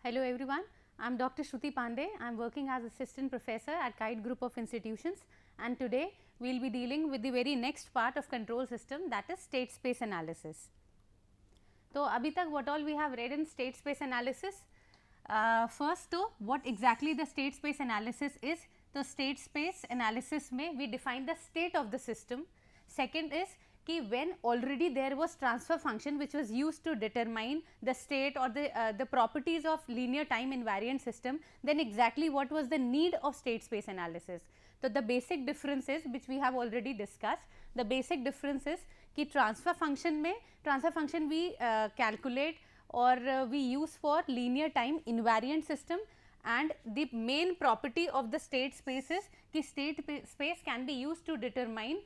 Hello everyone, I am Dr. Shruti Pandey. I am working as assistant professor at Kite Group of Institutions, and today we will be dealing with the very next part of control system, that is state space analysis. तो अभी तक what all we have read in state space analysis? First तो what exactly the state space analysis is? तो state space analysis में we define the state of the system. Second is कि when already there was transfer function which was used to determine the state or the properties of linear time invariant system, then exactly what was the need of state space analysis. So the basic difference is, which we have already discussed, the basic difference is कि transfer function में transfer function we calculate or we use for linear time invariant system, and the main property of the state space is कि state space can be used to determine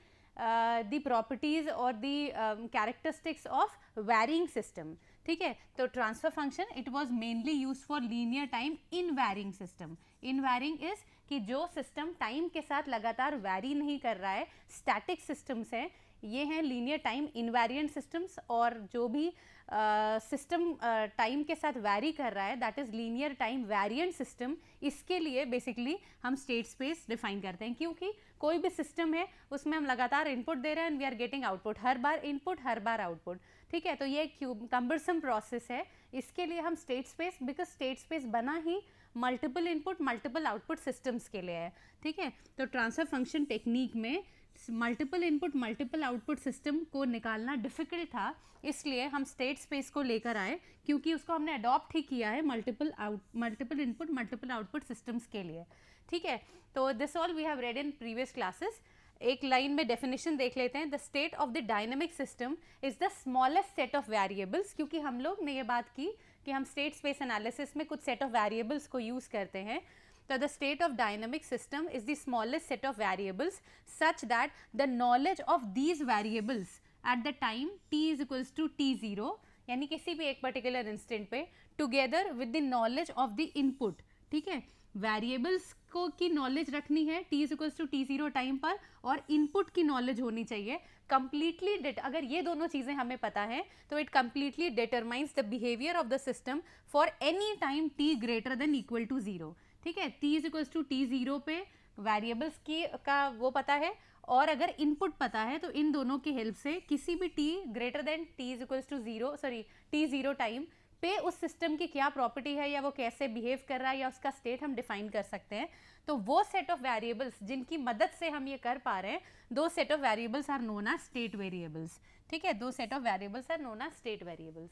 the properties or the characteristics of varying system. ठीक है, तो transfer function it was mainly used for linear time in varying system. In varying is कि जो system time के साथ लगातार vary नहीं कर रहा है, स्टैटिक सिस्टम्स हैं, ये हैं लीनियर टाइम इनवेरिएंट सिस्टम्स, और जो भी सिस्टम टाइम के साथ वैरी कर रहा है that is linear time variant system. इसके लिए बेसिकली हम स्टेट स्पेस डिफाइन करते हैं, क्योंकि कोई भी सिस्टम है उसमें हम लगातार इनपुट दे रहे हैं and we are getting output, हर बार इनपुट हर बार आउटपुट. ठीक है, तो ये कम्बरसम प्रोसेस है. इसके लिए हम state space, because state space बना ही multiple input multiple output systems के लिए है. ठीक है, तो ट्रांसफर फंक्शन टेक्निक में multiple input multiple output system को निकालना डिफ़िकल्ट था, इसलिए हम स्टेट स्पेस को लेकर आए, क्योंकि उसको हमने अडॉप्ट ही किया है multiple input multiple output systems के लिए. ठीक है, तो this all we have read in previous classes. एक लाइन में डेफिनेशन देख लेते हैं. The state of the dynamic system is the smallest set of variables. क्योंकि हम लोग ने ये बात की कि हम स्टेट स्पेस एनालिसिस में कुछ सेट ऑफ वेरिएबल्स को यूज़ करते हैं. So the state of dynamic system is the smallest set of variables such that the knowledge of these variables at the time t is equals to t0, यानी किसी भी एक particular instant पे, together with the knowledge of the input. ठीक है, variables को की knowledge रखनी है t is equals to t0 time पर, और इनपुट की नॉलेज होनी चाहिए कंप्लीटली. अगर ये दोनों चीज़ें हमें पता है तो it completely determines the behaviour of the system for any time t greater than equal to 0. ठीक है, t is equals to t0 पे वेरिएबल्स की का वो पता है, और अगर इनपुट पता है तो इन दोनों की हेल्प से किसी भी t greater than t is equals to 0 t0 time पे उस सिस्टम की क्या प्रॉपर्टी है या वो कैसे बिहेव कर रहा है या उसका स्टेट हम डिफाइन कर सकते हैं. तो वो सेट ऑफ वेरिएबल्स जिनकी मदद से हम ये कर पा रहे हैं, दो set of variables are known as state variables. ठीक है, दो set of variables are known as state variables.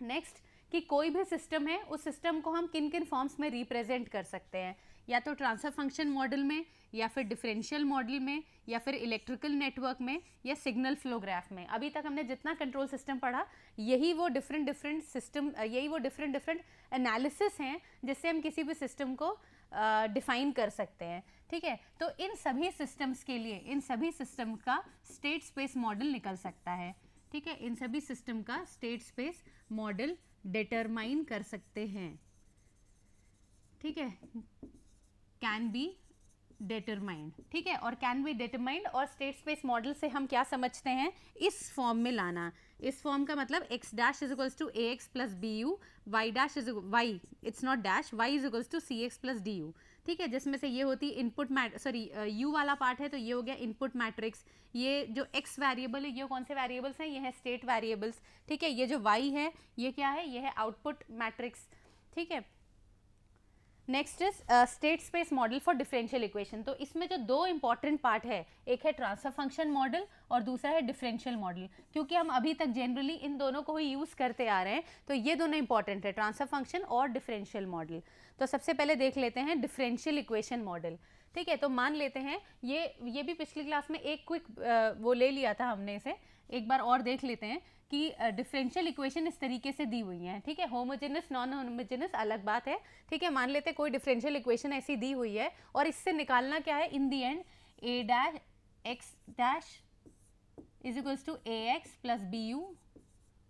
Next, कि कोई भी सिस्टम है उस सिस्टम को हम किन किन फॉर्म्स में रिप्रेजेंट कर सकते हैं, या तो ट्रांसफर फंक्शन मॉडल में, या फिर डिफरेंशियल मॉडल में, या फिर इलेक्ट्रिकल नेटवर्क में, या सिग्नल फ्लो ग्राफ में. अभी तक हमने जितना कंट्रोल सिस्टम पढ़ा यही वो डिफरेंट सिस्टम, यही वो डिफरेंट एनालिसिस हैं जिससे हम किसी भी सिस्टम को डिफाइन कर सकते हैं. ठीक है, तो इन सभी सिस्टम्स के लिए इन सभी सिस्टम का स्टेट स्पेस मॉडल निकल सकता है. ठीक है, इन सभी सिस्टम का स्टेट स्पेस मॉडल डिटरमाइन कर सकते हैं. ठीक है, कैन बी डिटरमाइंड. ठीक है, और कैन बी डिटरमाइंड और स्टेट स्पेस मॉडल से हम क्या समझते हैं, इस फॉर्म में लाना. इस फॉर्म का मतलब x dash is equals to ax plus bu, y dash is y, it's not dash, y is equals to cx plus du. ठीक है, जिसमें से ये होती इनपुट u वाला पार्ट है तो ये हो गया इनपुट मैट्रिक्स. ये जो x वेरिएबल है ये कौन से वेरिएबल्स हैं, ये है स्टेट वेरिएबल्स. ठीक है, ये जो y है ये क्या है, ये है आउटपुट मैट्रिक्स. ठीक है, next is state space model for differential equation. तो इसमें जो दो इंपॉर्टेंट पार्ट है, एक है ट्रांसफर फंक्शन मॉडल और दूसरा है डिफरेंशियल मॉडल. क्योंकि हम अभी तक जनरली इन दोनों को ही यूज़ करते आ रहे हैं, तो ये दोनों इंपॉर्टेंट है, ट्रांसफर फंक्शन और डिफरेंशियल मॉडल. तो सबसे पहले देख लेते हैं डिफरेंशियल इक्वेशन मॉडल. ठीक है, तो मान लेते हैं ये भी पिछली क्लास में एक क्विक वो ले लिया था हमने, इसे एक बार और देख लेते हैं कि डिफरेंशियल इक्वेशन इस तरीके से दी हुई हैं. ठीक है, होमोजेनस नॉन होमोजेनस अलग बात है. ठीक है, मान लेते हैं कोई डिफरेंशियल इक्वेशन ऐसी दी हुई है और इससे निकालना क्या है, in the end a dash x dash is equals to ax plus bu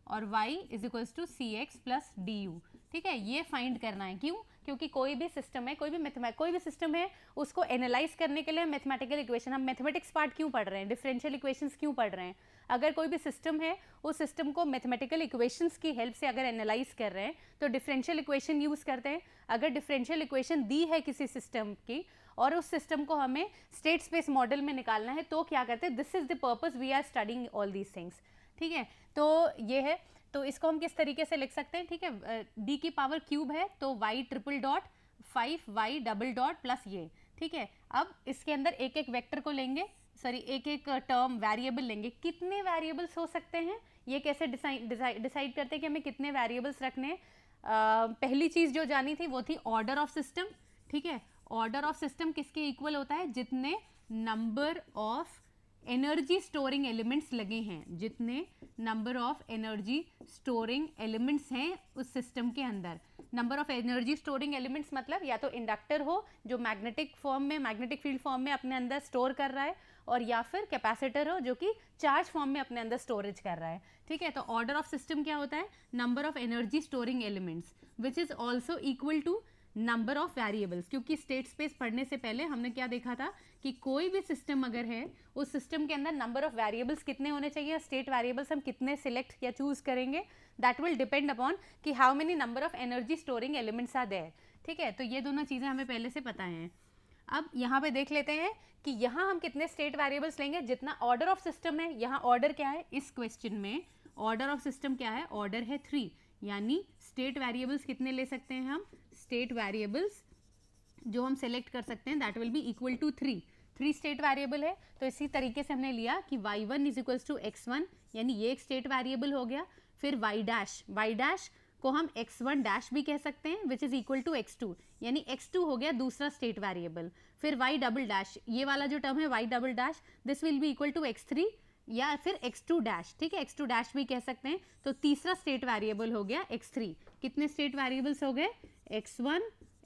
और y is equals to cx plus du. ठीक है, ये फाइंड करना है. क्यों, क्योंकि कोई भी सिस्टम है, कोई भी सिस्टम है उसको एनालाइज करने के लिए मैथमेटिकल इक्वेशन, हम मैथमेटिक्स पार्ट क्यों पढ़ रहे हैं, डिफरेंशियल इक्वेशंस क्यों पढ़ रहे हैं. अगर कोई भी सिस्टम है, उस सिस्टम को मैथमेटिकल इक्वेशंस की हेल्प से अगर एनालाइज कर रहे हैं तो डिफरेंशियल इक्वेशन यूज़ करते हैं। अगर डिफरेंशियल इक्वेशन दी है किसी सिस्टम की और उस सिस्टम को हमें स्टेट स्पेस मॉडल में निकालना है तो क्या करते हैं, this is the purpose we are studying all these things. ठीक है, तो ये है, तो इसको हम किस तरीके से लिख सकते हैं, ठीक है, डी की पावर क्यूब है तो y triple dot 5y double dot plus ये, ठीक है। अब इसके अंदर एक एक वेक्टर को लेंगे, सॉरी एक एक टर्म वेरिएबल लेंगे। कितने वेरिएबल्स हो सकते हैं, ये कैसे डिसाइड करते हैं कि हमें कितने वेरिएबल्स रखने हैं। पहली चीज़ जो जानी थी वो थी ऑर्डर ऑफ सिस्टम, ठीक है। ऑर्डर ऑफ सिस्टम किसके इक्वल होता है, जितने number of energy storing elements लगे हैं, जितने number of energy storing elements हैं उस सिस्टम के अंदर। Number of energy storing elements मतलब या तो इंडक्टर हो जो मैग्नेटिक फॉर्म में, मैग्नेटिक फील्ड फॉर्म में अपने अंदर स्टोर कर रहा है, और या फिर कैपेसिटर हो जो कि चार्ज फॉर्म में अपने अंदर स्टोरेज कर रहा है, ठीक है। तो ऑर्डर ऑफ सिस्टम क्या होता है, number of energy storing elements which is also equal to number of variables. क्योंकि स्टेट स्पेस पढ़ने से पहले हमने क्या देखा था कि कोई भी सिस्टम अगर है, उस सिस्टम के अंदर नंबर ऑफ वेरिएबल्स कितने होने चाहिए, स्टेट वेरिएबल्स हम कितने सिलेक्ट या चूज करेंगे, दैट विल डिपेंड अपॉन कि how many number of energy storing elements are there, ठीक है। तो ये दोनों चीज़ें हमें पहले से पता हैं। अब यहाँ पे देख लेते हैं कि यहाँ हम कितने स्टेट वेरिएबल्स लेंगे, जितना ऑर्डर ऑफ सिस्टम है। यहाँ ऑर्डर क्या है, इस क्वेश्चन में ऑर्डर ऑफ सिस्टम क्या है, ऑर्डर है 3, यानी स्टेट वेरिएबल्स कितने ले सकते हैं हम, स्टेट वेरिएबल्स जो हम सेलेक्ट कर सकते हैं that will be equal to 3 state variable है। तो इसी तरीके से हमने लिया कि y1 is equals to x1, यानी ये एक स्टेट वेरिएबल हो गया। फिर y डैश को हम x1 डैश भी कह सकते हैं विच इज इक्वल टू x2, यानी x2 हो गया दूसरा स्टेट वेरिएबल। फिर y डबल डैश, ये वाला जो टर्म है y double dash, this will be equal to x3 या फिर x2 डैश, ठीक है, x2 डैश भी कह सकते हैं। तो तीसरा स्टेट वेरिएबल हो गया x3। कितने स्टेट वेरिएबल्स हो गए, x1,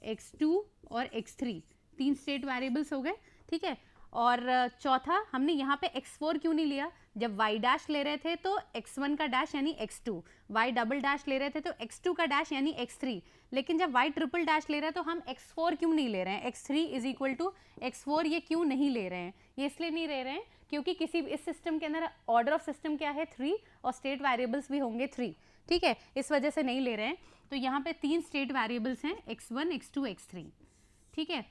x2 और x3, 3 स्टेट वेरिएबल्स हो गए, ठीक है। और चौथा हमने यहाँ पे x4 क्यों नहीं लिया, जब y डैश ले रहे थे तो x1 का डैश यानी x2, y डबल डैश ले रहे थे तो x2 का डैश यानी x3, लेकिन जब y ट्रिपल डैश ले रहे हैं तो हम x4 क्यों नहीं ले रहे हैं, x3 is equal to x4 ये क्यों नहीं ले रहे हैं, ये इसलिए नहीं ले रहे हैं क्योंकि किसी इस सिस्टम के अंदर ऑर्डर ऑफ सिस्टम क्या है 3 और स्टेट वेरिएबल्स भी होंगे 3, ठीक है, इस वजह से नहीं ले रहे हैं। तो यहाँ पे 3 स्टेट वेरिएबल्स हैं x1, x2, x3, ठीक है।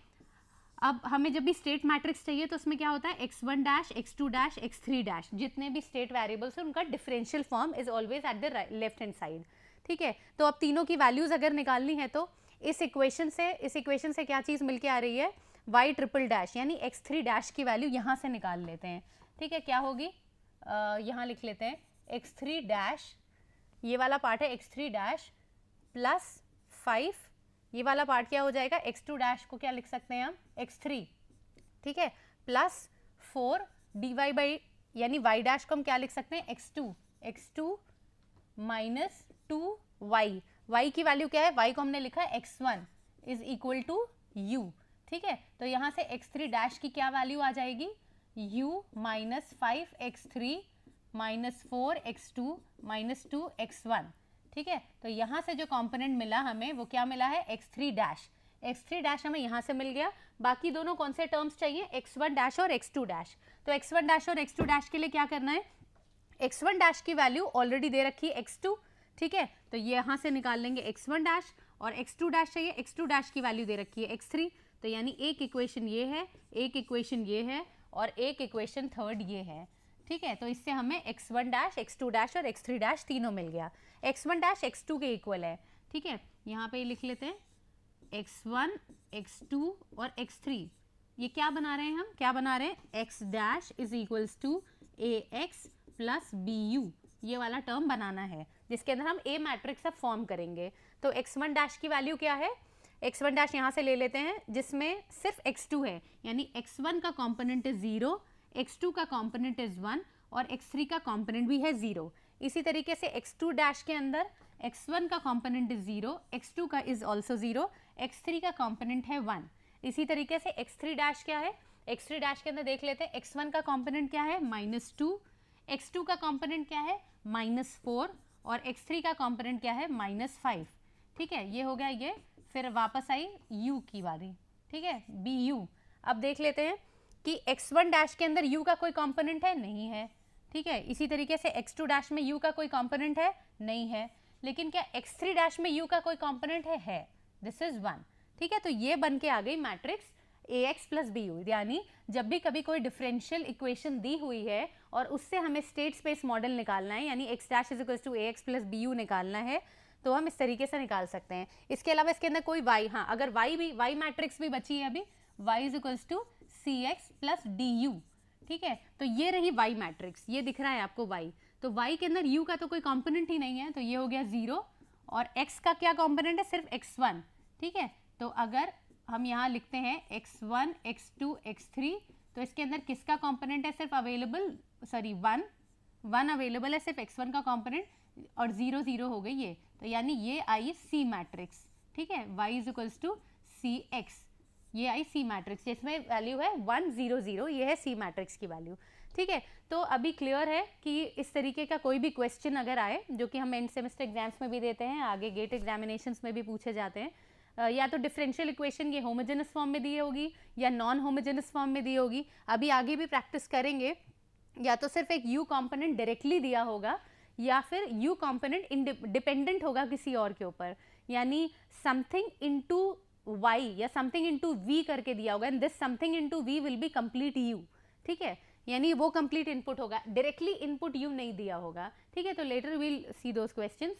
अब हमें जब भी स्टेट मैट्रिक्स चाहिए तो उसमें क्या होता है, x1 dash, x2 dash, x3 dash, जितने भी स्टेट वेरिएबल्स हैं उनका differential form is always at the left hand side, ठीक है। तो अब तीनों की वैल्यूज अगर निकालनी है तो इस इक्वेशन से क्या चीज़ मिलके आ रही है, y ट्रिपल डैश यानी x3 डैश की वैल्यू यहाँ से निकाल लेते हैं, ठीक है। क्या होगी, यहाँ लिख लेते हैं x3 डैश, ये वाला पार्ट है x3 डैश प्लस 5, ये वाला पार्ट क्या हो जाएगा, x2 डैश को क्या लिख सकते हैं हम, x3, ठीक है, प्लस 4 dy बाई, यानी y डैश को हम क्या लिख सकते हैं, x2 माइनस 2y, y की वैल्यू क्या है, y को हमने लिखा है x1 is equal to u, ठीक है। तो यहाँ से x3 डैश की क्या वैल्यू आ जाएगी, u minus 5x3 minus 4x2 minus 2x1, ठीक है। तो यहाँ से जो कंपोनेंट मिला हमें वो क्या मिला है, x3 डैश हमें यहाँ से मिल गया। बाकी दोनों कौन से टर्म्स चाहिए, x1 डैश और x2 डैश। तो x1 डैश और x2 डैश के लिए क्या करना है, x1 डैश की वैल्यू ऑलरेडी दे रखी है x2, ठीक है, तो ये यहाँ से निकाल लेंगे x1 डैश, और x2 डैश चाहिए, x2 डैश की वैल्यू दे रखी है x3, तो यानी एक इक्वेशन ये है, एक इक्वेशन ये है और एक इक्वेशन थर्ड ये है, ठीक है। तो इससे हमें x1 डैश, x2 डैश और x3 डैश तीनों मिल गया। x1 डैश x2 के इक्वल है, ठीक है, यहाँ पे लिख लेते हैं x1, x2 और x3, ये क्या बना रहे हैं हम, क्या बना रहे हैं, x dash is equals to ax plus bu, ये वाला टर्म बनाना है जिसके अंदर हम a मैट्रिक्स अब फॉर्म करेंगे। तो x1 डैश की वैल्यू क्या है, x1 डैश यहाँ से ले लेते हैं जिसमें सिर्फ x2 है, यानी x1 का कॉम्पोनेंट इज 0, x2 का कॉम्पोनेंट इज 1 और x3 का कॉम्पोनेंट भी है 0। इसी तरीके से x2 डैश के अंदर x1 का कॉम्पोनेंट इज 0, x2 का इज ऑल्सो 0, x3 का कॉम्पोनेंट है 1। इसी तरीके से x3 डैश क्या है, x3 डैश के अंदर देख लेते हैं x1 का कॉम्पोनेंट क्या है, -2, x2 का कॉम्पोनेंट क्या है, -4 और x3 का कॉम्पोनेंट क्या है, -5, ठीक है, ये हो गया ये। फिर वापस आई u की बारी, ठीक है, bu। अब देख लेते हैं कि x1 डैश के अंदर u का कोई कंपोनेंट है, नहीं है, ठीक है। इसी तरीके से x2 डैश में u का कोई कंपोनेंट है, नहीं है, लेकिन क्या x3 डैश में u का कोई कंपोनेंट है, दिस इज 1, ठीक है। तो ये बन के आ गई मैट्रिक्स ax प्लस bu, यानी जब भी कभी कोई डिफरेंशियल इक्वेशन दी हुई है और उससे हमें स्टेट स्पेस मॉडल निकालना है, यानी x dash is equals to ax plus bu निकालना है, तो हम इस तरीके से निकाल सकते हैं। इसके अलावा इसके अंदर कोई y, हाँ अगर y मैट्रिक्स भी बची है अभी, y is equals to cx plus du, ठीक है। तो ये रही y मैट्रिक्स, ये दिख रहा है आपको y, तो y के अंदर u का तो कोई कंपोनेंट ही नहीं है, तो ये हो गया 0, और x का क्या कंपोनेंट है, सिर्फ x1, ठीक है। तो अगर हम यहाँ लिखते हैं x1, x2, x3, तो इसके अंदर किसका कंपोनेंट है सिर्फ अवेलेबल, सॉरी 1 अवेलेबल है सिर्फ x1 का कंपोनेंट, और 0 0 हो गई ये, तो यानी ये आई C मैट्रिक्स, ठीक है। y is equals to cx, ये आई C मैट्रिक्स जिसमें वैल्यू है 1 0 0, ये है C मैट्रिक्स की वैल्यू, ठीक है। तो अभी क्लियर है कि इस तरीके का कोई भी क्वेश्चन अगर आए, जो कि हम एंड सेमेस्टर एग्जाम्स में भी देते हैं, आगे गेट एग्जामिनेशंस में भी पूछे जाते हैं, या तो डिफरेंशियल इक्वेशन ये होमोजेनस फॉर्म में दी होगी या नॉन होमोजेनस फॉर्म में दी होगी, अभी आगे भी प्रैक्टिस करेंगे, या तो सिर्फ एक u कंपोनेंट डायरेक्टली दिया होगा या फिर u कंपोनेंट डिपेंडेंट होगा किसी और के ऊपर, यानी समथिंग इनटू y या समथिंग इनटू v करके दिया होगा, and this something into v will be complete u, ठीक है, यानी वो कंप्लीट इनपुट होगा, डायरेक्टली इनपुट u नहीं दिया होगा, ठीक है। तो later will see those questions.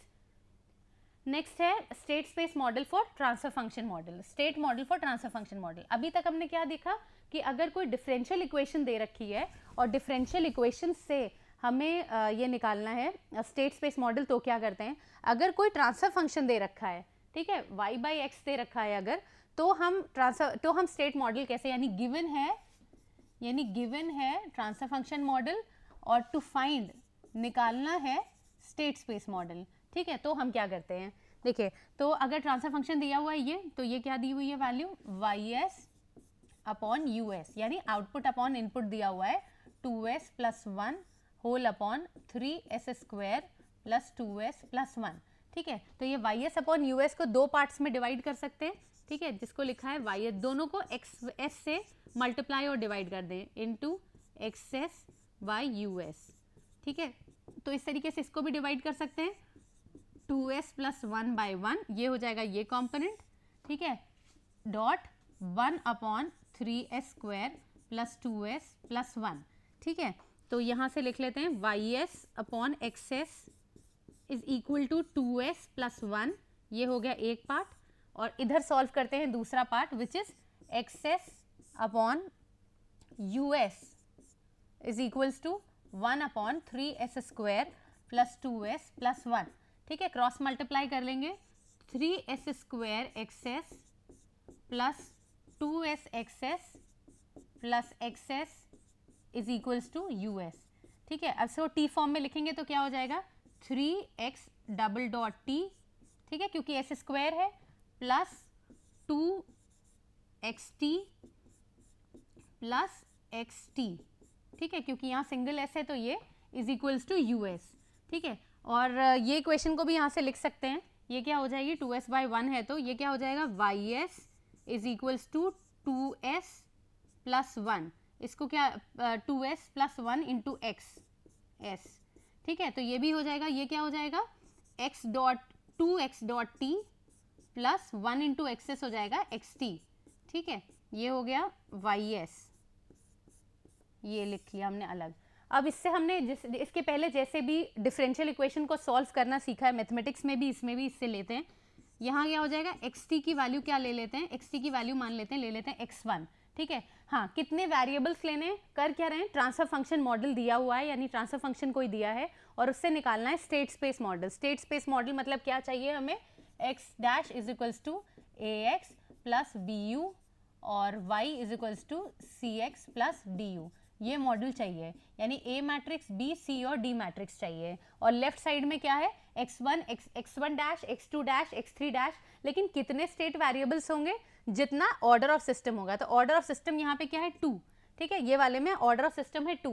Next है state space model for transfer function model, state model for transfer function model. अभी तक हमने क्या देखा कि अगर कोई डिफरेंशियल इक्वेशन दे रखी है और डिफरेंशियल इक्वेशन से हमें ये निकालना है स्टेट स्पेस मॉडल, तो क्या करते हैं, अगर कोई ट्रांसफर फंक्शन दे रखा है, ठीक है, y बाई एक्स दे रखा है अगर, तो हम स्टेट मॉडल कैसे, यानी गिवन है ट्रांसफर फंक्शन मॉडल, और टू फाइंड निकालना है स्टेट स्पेस मॉडल, ठीक है। तो हम क्या करते हैं, देखिए, तो अगर ट्रांसफर फंक्शन दिया हुआ है ये, तो ये क्या दी हुई है वैल्यू, ys अपॉन us, यानी आउटपुट अपॉन इनपुट दिया हुआ है 2s plus 1 whole upon 3s square plus 2s plus 1, ठीक है। तो ये ys अपॉन us को दो पार्ट्स में डिवाइड कर सकते हैं, ठीक है, जिसको लिखा है ys, दोनों को xs से मल्टीप्लाई और डिवाइड कर दें इनटू xs बाई us, ठीक है। तो इस तरीके से इसको भी डिवाइड कर सकते हैं, 2s प्लस 1 बाई 1, ये हो जाएगा ये कंपोनेंट, ठीक है, dot 1 upon 3s square plus 2s plus 1, ठीक है। तो यहाँ से लिख लेते हैं ys upon xs is equal to 2s plus 1, ये हो गया एक पार्ट, और इधर सॉल्व करते हैं दूसरा part which is xs upon us is equals to 1 upon 3s square plus 2s plus 1, ठीक है, क्रॉस मल्टीप्लाई कर लेंगे, 3s square x s plus 2s x s plus x s is equals to us, ठीक है। अब से वो टी फॉर्म में लिखेंगे तो क्या हो जाएगा, 3x डबल डॉट t, ठीक है, क्योंकि s स्क्वायर है, प्लस 2xt प्लस xt, ठीक है, क्योंकि यहाँ सिंगल s है तो ये इज इक्वल्स टू us, ठीक है। और ये इक्वेशन को भी यहाँ से लिख सकते हैं, ये क्या हो जाएगी, 2s बाई 1 है तो ये क्या हो जाएगा, ys is equals to 2s plus 1, इसको क्या 2s प्लस 1 इंटू x, ठीक है, तो ये भी हो जाएगा, ये क्या हो जाएगा, x dot 2x dot t plus 1 into x s हो जाएगा xt, ठीक है, ये हो गया ys, ये लिख लिया हमने अलग। अब इससे हमने इसके पहले जैसे भी डिफरेंशियल इक्वेशन को सॉल्व करना सीखा है मैथमेटिक्स में भी, इसमें भी इससे लेते हैं, यहाँ क्या हो जाएगा, xt की वैल्यू क्या ले लेते हैं, xt की वैल्यू मान लेते हैं, ले लेते हैं x1, ठीक है। हाँ, कितने वेरिएबल्स लेने हैं, कर क्या रहे हैं, ट्रांसफर फंक्शन मॉडल दिया हुआ है, यानी ट्रांसफर फंक्शन कोई दिया है और उससे निकालना है state space model. State space model मतलब क्या चाहिए हमें, x dash is equals to ax plus bu और y is equals to cx plus du, ये मॉडल चाहिए, यानी A मैट्रिक्स, B, C और D मैट्रिक्स चाहिए, और लेफ्ट साइड में क्या है, x1 dash, x2 dash, x3 dash, लेकिन कितने स्टेट वेरिएबल्स होंगे, जितना ऑर्डर ऑफ सिस्टम होगा, तो ऑर्डर ऑफ सिस्टम यहाँ पे क्या है 2, ठीक है, ये वाले में ऑर्डर ऑफ सिस्टम है 2,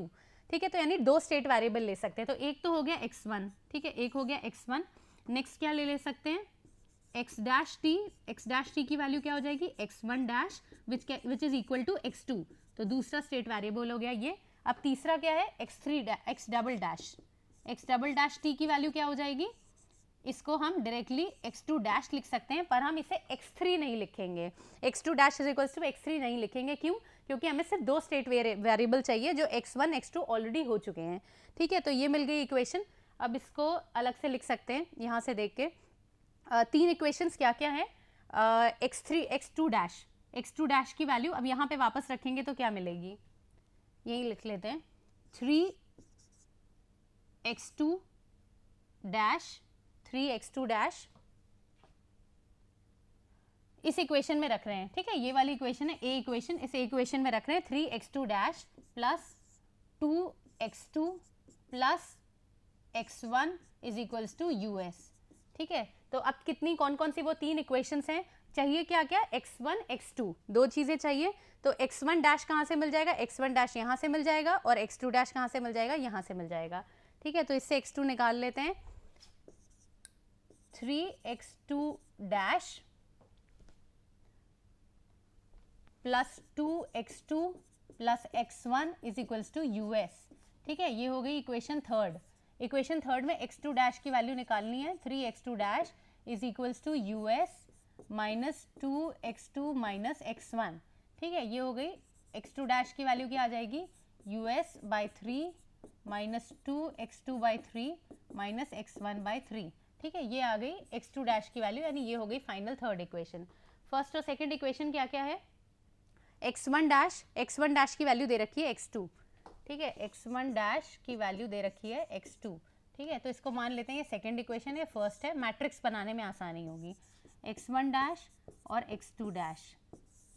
ठीक है, तो यानी दो स्टेट वेरिएबल ले सकते हैं, तो एक तो हो गया x1, ठीक है, एक हो गया x1, नेक्स्ट क्या ले सकते हैं, x डैश t की वैल्यू क्या हो जाएगी, x1 dash which is equal to x2, तो दूसरा स्टेट वेरिएबल हो गया ये। अब तीसरा क्या है, x डबल डैश t की वैल्यू क्या हो जाएगी, इसको हम डायरेक्टली x2 डैश लिख सकते हैं, पर हम इसे x3 नहीं लिखेंगे, x2 dash is equals to x3 नहीं लिखेंगे। क्यों? क्योंकि हमें सिर्फ दो स्टेट वेरिएबल चाहिए जो x1 x2 ऑलरेडी हो चुके हैं। ठीक है, तो ये मिल गई इक्वेशन। अब इसको अलग से लिख सकते हैं यहाँ से देख के। तीन इक्वेशंस क्या क्या है, x2 डैश की वैल्यू अब यहाँ पे वापस रखेंगे तो क्या मिलेगी, यही लिख लेते हैं 3x2 डैश इस इक्वेशन में रख रहे हैं। ठीक है, ये वाली इक्वेशन है ए इक्वेशन, इस इक्वेशन में रख रहे हैं 3x2 dash plus 2x2 plus x1 is equals to u s. ठीक है, तो अब कितनी कौन कौन सी वो तीन इक्वेशंस हैं, चाहिए क्या क्या, x1 x2 दो चीजें चाहिए। तो x1 डैश कहाँ से मिल जाएगा, x1 डैश यहाँ से मिल जाएगा, और x2 डैश कहाँ से मिल जाएगा, यहाँ से मिल जाएगा। ठीक है, तो इससे x2 निकाल लेते हैं, 3x2 dash plus 2x2 plus x1 is equals to u s. ठीक है, ये हो गई इक्वेशन थर्ड। इक्वेशन थर्ड में x2 डैश की वैल्यू निकालनी है, 3x2 dash is equals to u s minus 2x2 minus x1। ठीक है, ये हो गई x2 डैश की वैल्यू क्या आ जाएगी, US by 3 minus 2x2 by 3 minus x1 by 3। ठीक है, ये आ गई x2 डैश की वैल्यू, यानी ये हो गई फाइनल थर्ड इक्वेशन। फर्स्ट और सेकंड इक्वेशन क्या क्या है, x1 डैश की वैल्यू दे रखी है x2। ठीक है, x1 डैश की वैल्यू दे रखी है x2। ठीक है, तो इसको मान लेते हैं ये सेकंड इक्वेशन है, फर्स्ट है, मैट्रिक्स बनाने में आसानी होगी। x1 डैश और x2 dash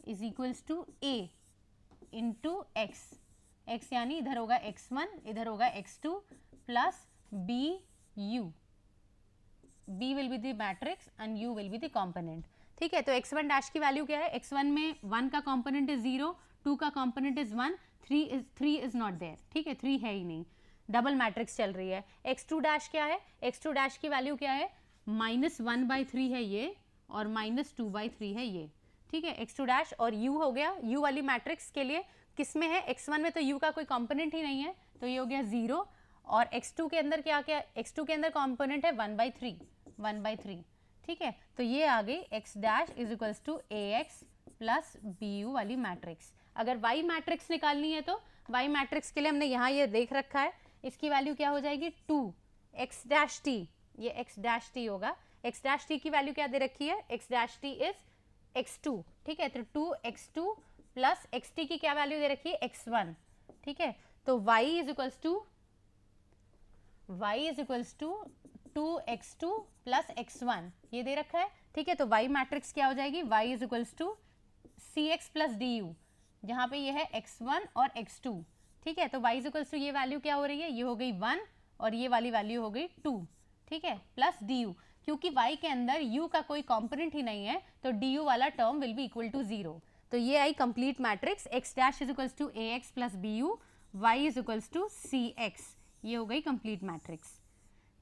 is equals to a into x यानी इधर होगा x1 इधर होगा x2 plus bu, b will be the matrix and u will be the component. ठीक है, तो x1 डैश की वैल्यू क्या है, x1 में 1 का कॉम्पोनेंट इज 0, 2 का component is 1, 3 is not there. ठीक है, 3 है ही नहीं, डबल मैट्रिक्स चल रही है। x2 डैश क्या है, x2 डैश की वैल्यू क्या है, -1/3 है ये, और -2/3 है ये। ठीक है, x2 डैश और u हो गया, u वाली मैट्रिक्स के लिए किस में है, x1 में तो u का कोई कंपोनेंट ही नहीं है, तो ये हो गया 0, और x2 के अंदर क्या क्या, x2 के अंदर कंपोनेंट है 1/3। ठीक है, तो ये आ गई x dash is equals to ax plus bu वाली मैट्रिक्स। अगर y मैट्रिक्स निकालनी है तो y मैट्रिक्स के लिए हमने यहाँ ये देख रखा है, इसकी वैल्यू क्या हो जाएगी 2x डैश t, ये x डैश t होगा। x डैश t की वैल्यू क्या दे रखी है, x dash t is x2। ठीक है, तो 2x2 प्लस xt की क्या वैल्यू दे रखी है, x1। ठीक है, तो y is equals to 2x2 plus x1 ये दे रखा है। ठीक है, तो y मैट्रिक्स क्या हो जाएगी, y is equals to cx plus du, जहाँ पे ये है x1 और x2। ठीक है, तो y इज इक्वल्स टू ये वैल्यू क्या हो रही है, ये हो गई 1 और ये वाली वैल्यू हो गई 2। ठीक है, प्लस du, क्योंकि y के अंदर u का कोई कॉम्पोनेंट ही नहीं है तो du वाला term will be equal to 0। तो ये आई complete matrix, x dash is equals to ax plus bu, y is equals to cx, ये हो गई कंप्लीट मैट्रिक्स।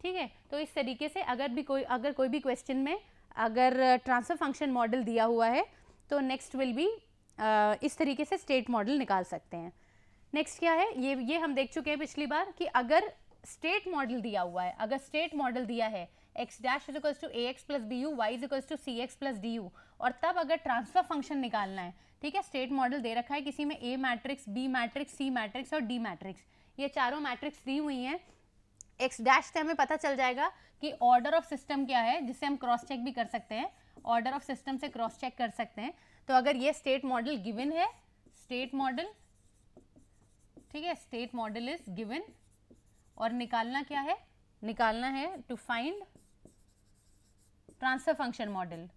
ठीक है, तो इस तरीके से अगर कोई भी क्वेश्चन में अगर ट्रांसफर फंक्शन मॉडल दिया हुआ है तो नेक्स्ट विल बी इस तरीके से स्टेट मॉडल निकाल सकते हैं। नेक्स्ट क्या है, ये हम देख चुके हैं पिछली बार कि अगर स्टेट मॉडल दिया हुआ है, अगर स्टेट मॉडल दिया है x dash is equals to ax plus bu, y is equals to cx plus du, और तब अगर ट्रांसफर फंक्शन निकालना है, ठीक है, स्टेट मॉडल दे रखा है किसी में a matrix, b matrix, c matrix और d मैट्रिक्स, ये चारों मैट्रिक्स दी हुई हैं। x डैश से हमें पता चल जाएगा कि ऑर्डर ऑफ सिस्टम क्या है, जिससे हम क्रॉस चेक भी कर सकते हैं, ऑर्डर ऑफ सिस्टम से क्रॉस चेक कर सकते हैं। तो अगर ये स्टेट मॉडल गिवन है, स्टेट मॉडल, ठीक है, स्टेट मॉडल इज गिवन, और निकालना क्या है, निकालना है to find transfer function model.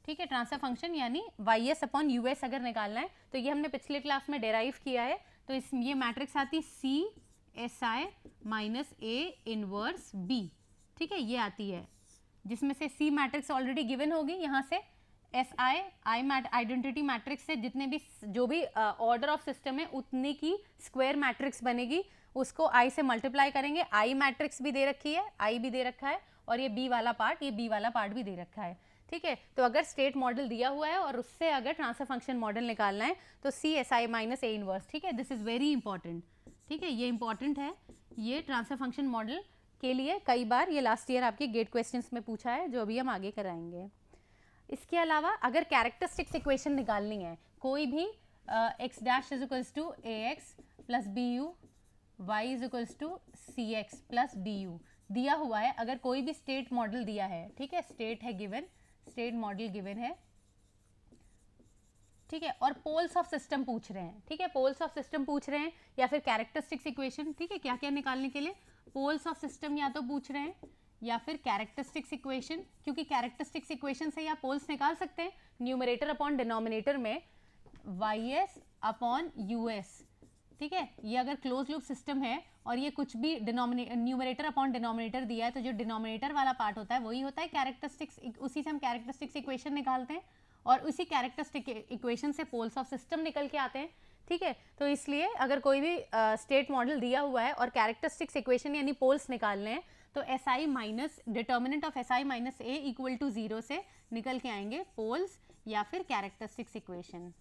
ठीक है, ट्रांसफर फंक्शन यानी y s अपॉन यू एस अगर निकालना है तो ये हमने पिछले क्लास में डेराइव किया है। तो इस ये मैट्रिक्स आती C SI minus A inverse B। ठीक है, ये आती है जिसमें से C मैट्रिक्स ऑलरेडी गिवन होगी, यहाँ से SI आइडेंटिटी मैट्रिक्स से जितने भी जो भी ऑर्डर ऑफ सिस्टम है उतने की स्क्वायर मैट्रिक्स बनेगी, उसको I से मल्टीप्लाई करेंगे। I मैट्रिक्स भी दे रखी है, I भी दे रखा है, और ये B वाला पार्ट, ये B वाला पार्ट भी दे रखा है। ठीक है। तो अगर स्टेट मॉडल दिया हुआ है और उससे अगर ट्रांसफर फंक्शन मॉडल निकालना है तो CSI माइनस ए इनवर्स, ठीक है, दिस इज वेरी इंपॉर्टेंट, ठीक है, ये इंपॉर्टेंट है, ये ट्रांसफर फंक्शन मॉडल के लिए कई बार ये लास्ट ईयर आपके गेट क्वेश्चंस में पूछा है, जो अभी हम आगे कराएंगे। इसके अलावा अगर कैरेक्टरिस्टिक्स इक्वेशन निकालनी है, कोई भी x dash is equals to ax plus bu, y is equals to cx plus du दिया हुआ है, अगर कोई भी स्टेट मॉडल दिया है, ठीक है, स्टेट है गिवन, स्टेट मॉडल गिवन है, ठीक है, और पोल्स ऑफ सिस्टम पूछ रहे हैं, ठीक है, पोल्स ऑफ सिस्टम पूछ रहे हैं या फिर कैरेक्टरिस्टिक्स इक्वेशन, ठीक है, क्या क्या निकालने के लिए पोल्स ऑफ सिस्टम या तो पूछ रहे हैं या फिर कैरेक्टरिस्टिक्स इक्वेशन, क्योंकि कैरेक्टरिस्टिक्स इक्वेशन से या पोल्स निकाल सकते हैं न्यूमरेटर अपॉन डिनोमिनेटर में ys अपॉन us, ठीक है, ये अगर क्लोज लूप सिस्टम है और ये कुछ भी न्यूमरेटर अपॉन डिनोमिनेटर दिया है तो जो डिनोमिनेटर वाला पार्ट होता है वही होता है कैरेक्टरिस्टिक्स, उसी से हम कैरेक्टरिस्टिक्स इक्वेशन निकालते हैं और उसी कैरेक्टरिस्टिक इक्वेशन से पोल्स ऑफ सिस्टम निकल के आते हैं, ठीक है। तो इसलिए अगर कोई भी स्टेट मॉडल दिया हुआ है और कैरेक्टरिस्टिक्स इक्वेशन यानी पोल्स निकालने हैं तो SI minus determinant of SI minus a equal to 0 से निकल के आएंगे पोल्स या फिर कैरेक्टरिस्टिक्स इक्वेशन,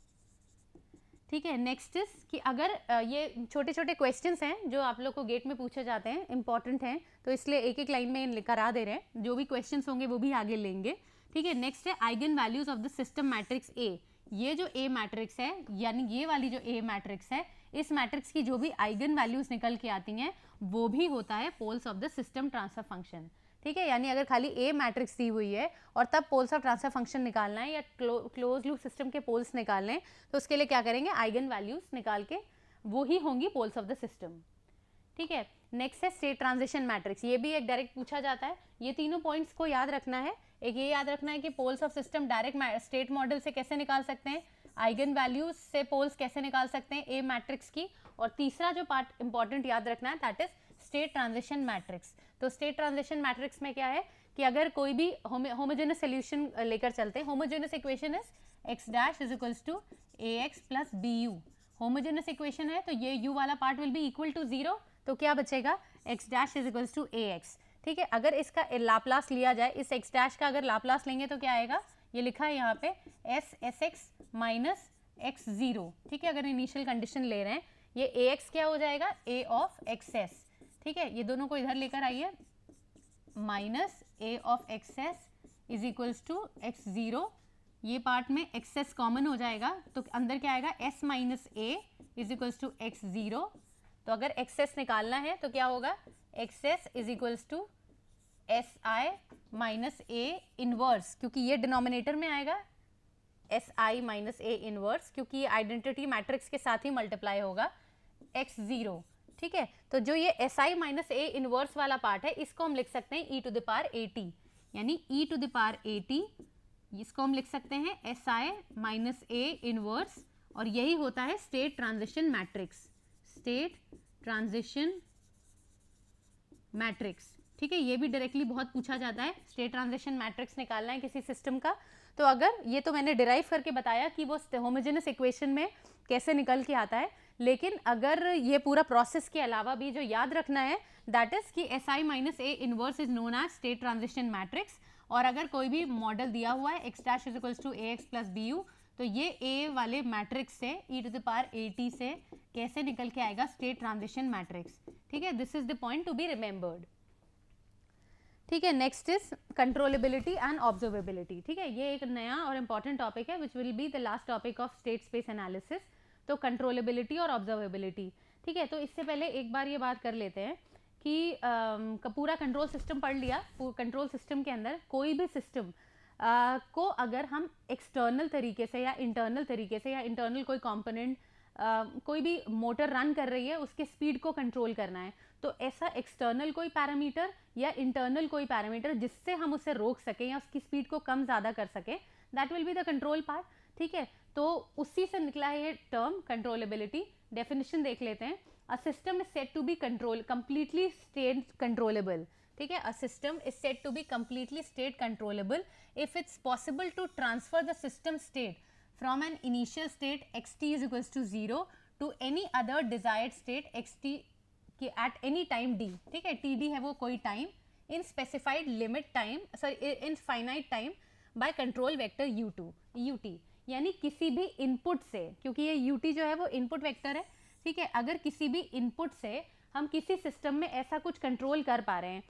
ठीक है। नेक्स्ट इज कि अगर ये छोटे छोटे क्वेश्चंस हैं जो आप लोग को गेट में पूछे जाते हैं, इंपॉर्टेंट हैं, तो इसलिए एक एक लाइन में करा दे रहे हैं, जो भी क्वेश्चंस होंगे वो भी आगे लेंगे, ठीक है। नेक्स्ट है eigen values of the system matrix A, ये जो ए मैट्रिक्स है यानी ये वाली जो ए मैट्रिक्स है, इस मैट्रिक्स की जो भी आइगन वैल्यूज निकल के आती हैं वो भी होता है poles of the system transfer function, ठीक है। यानी अगर खाली ए मैट्रिक्स दी हुई है और तब पोल्स ऑफ ट्रांसफर फंक्शन निकालना है या क्लोज लूप सिस्टम के पोल्स निकालने हैं तो उसके लिए क्या करेंगे, आइगन वैल्यूज निकाल के वो ही होंगी पोल्स ऑफ द सिस्टम, ठीक है। नेक्स्ट है स्टेट ट्रांजिशन मैट्रिक्स, ये भी एक डायरेक्ट पूछा जाता है, ये तीनों पॉइंट्स को याद रखना है। एक ये याद रखना है कि poles of system direct state model से कैसे निकाल सकते हैं, आइगन वैल्यूज से पोल्स कैसे निकाल सकते हैं ए मैट्रिक्स की, और तीसरा जो पार्ट इंपॉर्टेंट याद रखना है that is state transition matrix. तो स्टेट ट्रांजिशन मैट्रिक्स में क्या है कि अगर कोई भी होमोजेनस सोल्यूशन लेकर चलते हैं, homogeneous equation is x dash is equals to ax plus bu, homogeneous equation है तो ये u वाला part will be equal to 0, तो क्या बचेगा x dash is equals to ax, ठीक है। अगर इसका लाप्लास लिया जाए, इस x डैश का अगर लाप्लास लेंगे तो क्या आएगा, ये लिखा है यहाँ पे sx माइनस x0, ठीक है। अगर इनिशियल कंडीशन ले रहे हैं ये ax क्या हो जाएगा, a ऑफ xs, ठीक है, ये दोनों को इधर लेकर आइए, minus a of xs is equals to x0, ये पार्ट में xs कॉमन हो जाएगा तो अंदर क्या आएगा s minus a is equals to x0, तो अगर xs निकालना है तो क्या होगा, xs is equals to si minus a inverse, क्योंकि ये डिनोमिनेटर में आएगा si माइनस a इनवर्स, क्योंकि ये आइडेंटिटी मैट्रिक्स के साथ ही मल्टीप्लाई होगा x0, ठीक है। तो जो ये si माइनस a इनवर्स वाला पार्ट है इसको हम लिख सकते हैं e to the power at, यानी e to the power at, इसको हम लिख सकते हैं si माइनस a इनवर्स, और यही होता है state transition matrix, state transition matrix, ठीक है। ये भी डायरेक्टली बहुत पूछा जाता है, स्टेट ट्रांजिशन मैट्रिक्स निकालना है किसी सिस्टम का, तो अगर ये तो मैंने डिराइव करके बताया कि वो होमोजेनस इक्वेशन में कैसे निकल के आता है, लेकिन अगर ये पूरा प्रोसेस के अलावा भी जो याद रखना है दैट इज कि si minus a inverse is known as state transition matrix, और अगर कोई भी मॉडल दिया हुआ है x dash is equals to ax plus bu, तो ये a वाले मैट्रिक्स से e to the power at से कैसे निकल के आएगा स्टेट ट्रांजिशन मैट्रिक्स, ठीक है। This is the point to be remembered, ठीक है। Next is controllability and observability, ठीक है, ये एक नया और इंपॉर्टेंट टॉपिक है which will be the last topic of state space analysis. तो कंट्रोलेबिलिटी और ऑब्जर्वेबिलिटी, ठीक है। तो इससे पहले एक बार ये बात कर लेते हैं कि पूरा कंट्रोल सिस्टम पढ़ लिया, कंट्रोल सिस्टम के अंदर कोई भी सिस्टम को अगर हम एक्सटर्नल तरीके से या इंटरनल तरीके से, या इंटरनल कोई कंपोनेंट कोई भी मोटर रन कर रही है उसके स्पीड को कंट्रोल करना है, तो ऐसा एक्सटर्नल कोई पैरामीटर या इंटरनल कोई पैरामीटर जिससे हम उसे रोक सकें या उसकी स्पीड को कम ज़्यादा कर सकें, that will be the control part, ठीक है। तो उसी से निकला है ये टर्म कंट्रोलेबिलिटी। डेफिनेशन देख लेते हैं, a system is said to be control completely state controllable, ठीक है। A system is said to be completely state controllable if it's possible to transfer the system state from an initial state xt is equals to 0 to any other desired state xt at any time d, ठीक है। td है वो कोई time in specified limit time, sorry in finite time by control vector u2 ut, यानी किसी भी input से, क्योंकि ये ut जो है वो इनपुट वेक्टर है, ठीक है, अगर किसी भी इनपुट से हम किसी सिस्टम में ऐसा कुछ कंट्रोल कर पा रहे हैं,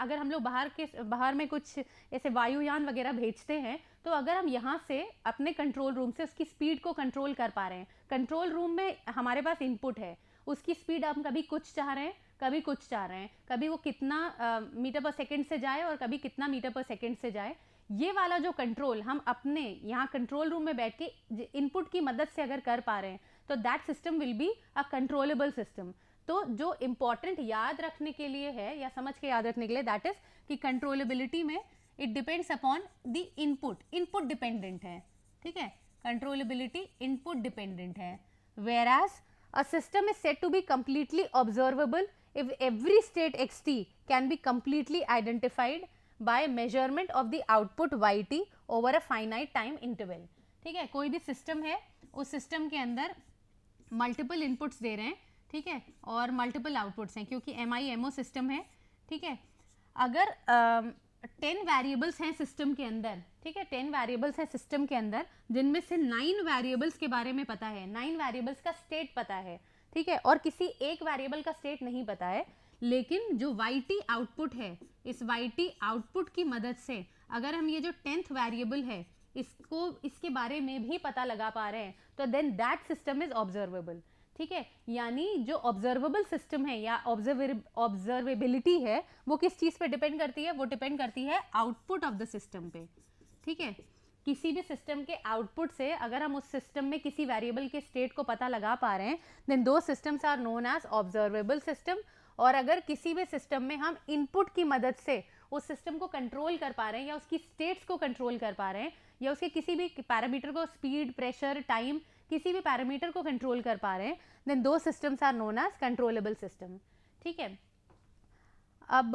अगर हम लोग बाहर में कुछ ऐसे वायुयान वगैरह भेजते हैं, तो अगर हम यहाँ से अपने कंट्रोल रूम से उसकी स्पीड को कंट्रोल कर पा रहे हैं, कंट्रोल रूम में हमारे पास इनपुट है, उसकी स्पीड हम कभी कुछ चाह रहे हैं, कभी कुछ चाह रहे हैं, कभी वो कितना मीटर पर सेकेंड से जाए और कभी कितना मीटर पर सेकेंड से जाए, ये वाला जो कंट्रोल हम अपने यहाँ कंट्रोल रूम में बैठ के इनपुट की मदद से अगर कर पा रहे हैं, तो that system will be a controllable system. तो जो इम्पॉर्टेंट याद रखने के लिए है या समझ के याद रखने के लिए, दैट इज कि कंट्रोलेबिलिटी में it depends upon the input dependent है, ठीक है, कंट्रोलेबिलिटी इनपुट डिपेंडेंट है, whereas a system is said to be completely observable if every state xt can be completely identified by measurement of the output yt over a finite time interval। ठीक है, कोई भी system है, उस system के अंदर multiple inputs दे रहे हैं, ठीक है, और मल्टीपल आउटपुट्स हैं, क्योंकि MIMO सिस्टम है, ठीक है, अगर 10 वेरिएबल्स हैं सिस्टम के अंदर, ठीक है, 10 वेरिएबल्स हैं सिस्टम के अंदर, जिनमें से 9 वेरिएबल्स के बारे में पता है, 9 वेरिएबल्स का स्टेट पता है, ठीक है, और किसी एक वेरिएबल का स्टेट नहीं पता है, लेकिन जो yt आउटपुट है, इस yt आउटपुट की मदद से अगर हम ये जो 10th वेरिएबल है इसके बारे में भी पता लगा पा रहे हैं, तो then that system is observable, ठीक है, यानी जो ऑब्जर्वेबल सिस्टम है या ऑब्जर्वेबिलिटी है वो किस चीज़ पे डिपेंड करती है, वो डिपेंड करती है आउटपुट ऑफ द सिस्टम पे, ठीक है, किसी भी सिस्टम के आउटपुट से अगर हम उस सिस्टम में किसी वेरिएबल के स्टेट को पता लगा पा रहे हैं, देन दो systems are known as observable system. और अगर किसी भी सिस्टम में हम इनपुट की मदद से उस सिस्टम को कंट्रोल कर पा रहे हैं या उसकी स्टेट्स को कंट्रोल कर पा रहे हैं या उसके किसी भी पैरामीटर को, स्पीड, प्रेशर, टाइम, किसी भी पैरामीटर को कंट्रोल कर पा रहे हैं, देन दो systems are known as controllable system, ठीक है। अब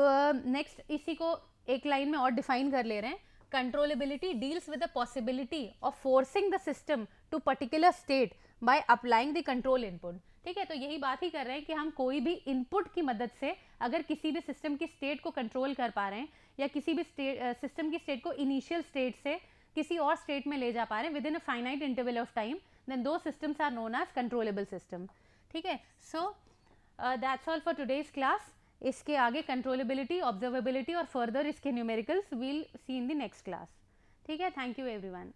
नेक्स्ट इसी को एक लाइन में और डिफाइन कर ले रहे हैं, controllability deals with the possibility of forcing the system to particular state by applying the control input, ठीक है, तो यही बात ही कर रहे हैं कि हम कोई भी इनपुट की मदद से अगर किसी भी सिस्टम की स्टेट को कंट्रोल कर पा रहे हैं या किसी भी सिस्टम की स्टेट को इनिशियल स्टेट से किसी और स्टेट में ले जा पा रहे हैं within a finite interval of time, then दो systems are known as controllable system, ठीक है। So that's all for today's class. इसके आगे कंट्रोलेबिलिटी, ऑब्जर्वेबिलिटी और फर्दर इसके numericals we'll see in the next class, ठीक है। Thank you everyone.